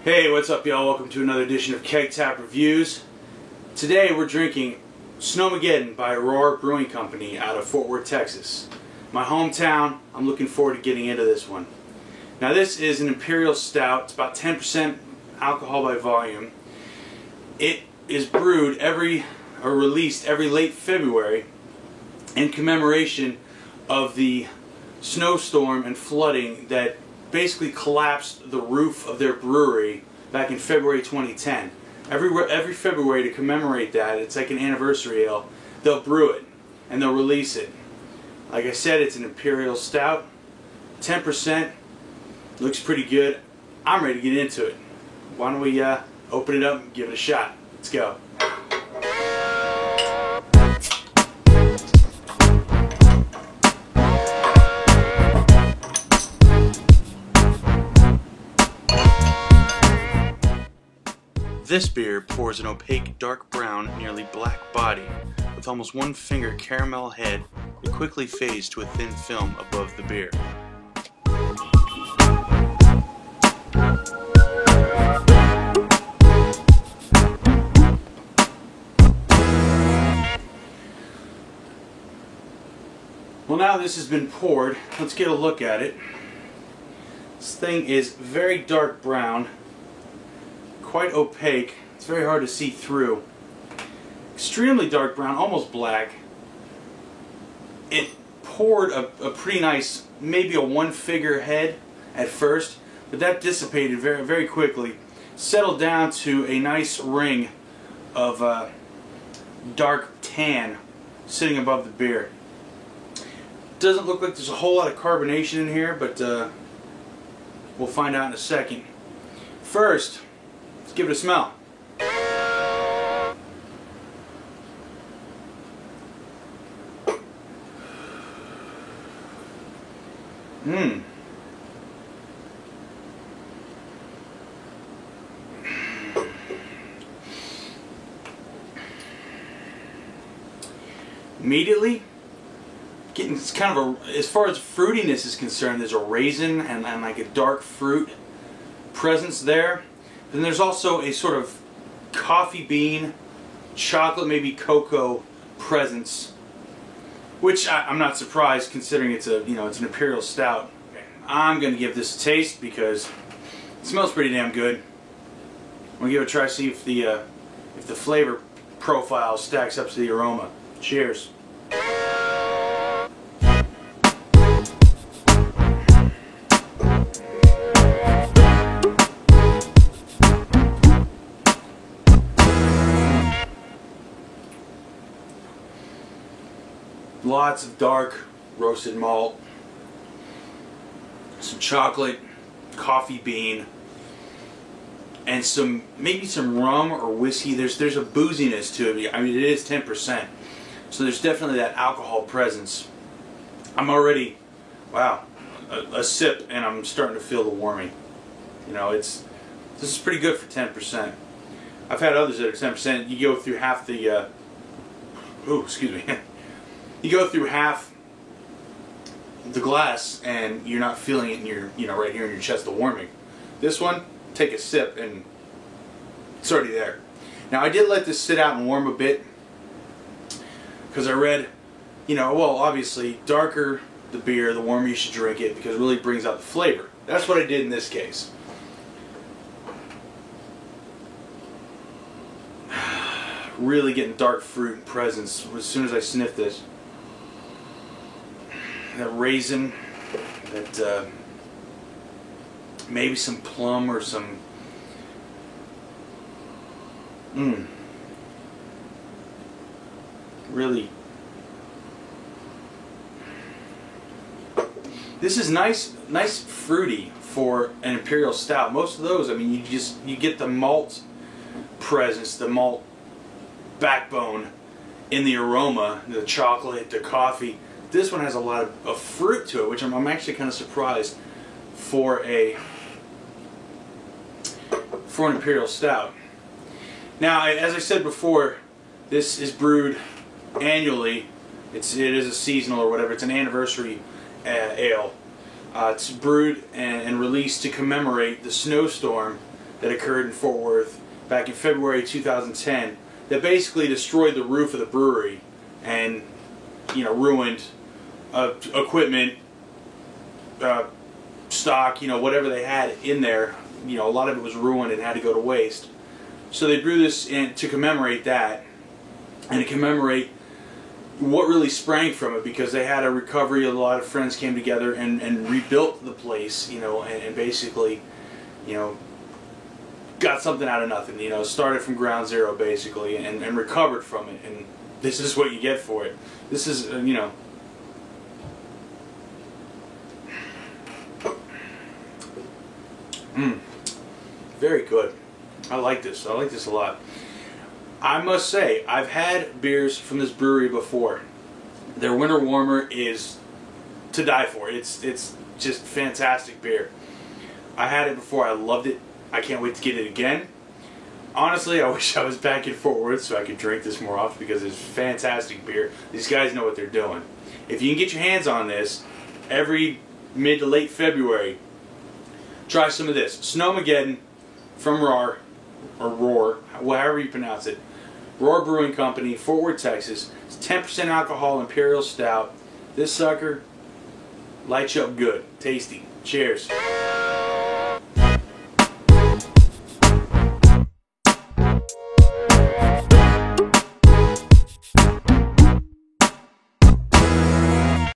Hey, what's up y'all? Welcome to another edition of Keg Tap Reviews. Today we're drinking Snowmageddon by Aurora Brewing Company out of Fort Worth, Texas. My hometown. I'm looking forward to getting into this one. Now this is an Imperial Stout. It's about 10% alcohol by volume. It is brewed released every late February in commemoration of the snowstorm and flooding that basically collapsed the roof of their brewery back in February 2010. Every February, to commemorate that, it's like an anniversary ale, they'll brew it and they'll release it. Like I said, it's an Imperial Stout, 10%, looks pretty good. I'm ready to get into it. Why don't we open it up and give it a shot. Let's go. This beer pours an opaque dark brown, nearly black body with almost one finger caramel head that quickly fades to a thin film above the beer. Well, now this has been poured, let's get a look at it. This thing is very dark brown, quite opaque. It's very hard to see through. Extremely dark brown, almost black. It poured a pretty nice, maybe a one-figure head at first, but that dissipated very, very quickly. Settled down to a nice ring of dark tan sitting above the beer. Doesn't look like there's a whole lot of carbonation in here, but we'll find out in a second. First, let's give it a smell. Immediately, getting kind of a, as far as fruitiness is concerned, there's a raisin and like a dark fruit presence there. Then there's also a sort of coffee bean, chocolate, maybe cocoa presence, which I'm not surprised considering it's a it's an Imperial Stout. I'm gonna give this a taste because it smells pretty damn good. I'm gonna give it a try, see if the flavor profile stacks up to the aroma. Cheers. Lots of dark roasted malt, some chocolate, coffee bean, and maybe some rum or whiskey. There's a booziness to it. I mean, it is 10%, so there's definitely that alcohol presence. I'm already, wow, a sip and I'm starting to feel the warming. You know, this is pretty good for 10%. I've had others that are 10%. You go through half the, ooh, excuse me. You go through half the glass and you're not feeling it in your, right here in your chest, the warming. This one, take a sip and it's already there. Now I did let this sit out and warm a bit because I read, well, obviously darker the beer, the warmer you should drink it because it really brings out the flavor. That's what I did in this case. Really getting dark fruit presence as soon as I sniff this. That raisin, that maybe some plum or some really, this is nice fruity for an Imperial Stout. Most of those, I mean, you get the malt presence, the malt backbone in the aroma, the chocolate, the coffee. This one has a lot of fruit to it, which I'm actually kind of surprised for an Imperial Stout. Now, as I said before, this is brewed annually It is a seasonal or whatever. It's an anniversary ale. It's brewed and released to commemorate the snowstorm that occurred in Fort Worth back in February 2010 that basically destroyed the roof of the brewery and, you know, ruined equipment, stock, you know, whatever they had in there. You know, a lot of it was ruined and had to go to waste. So they brew this to commemorate that and to commemorate what really sprang from it, because they had a recovery. A lot of friends came together and rebuilt the place, you know, and basically, you know, got something out of nothing, you know, started from ground zero basically and recovered from it. And this is what you get for it. This is, you know, very good. I like this. I like this a lot. I must say, I've had beers from this brewery before. Their Winter Warmer is to die for. It's just fantastic beer. I had it before. I loved it. I can't wait to get it again. Honestly, I wish I was back in Fort Worth so I could drink this more often, because it's fantastic beer. These guys know what they're doing. If you can get your hands on this, every mid to late February, try some of this. Snowmageddon from Roar, or Roar, however you pronounce it. Roar Brewing Company, Fort Worth, Texas. It's 10% alcohol Imperial Stout. This sucker lights you up good. Tasty. Cheers.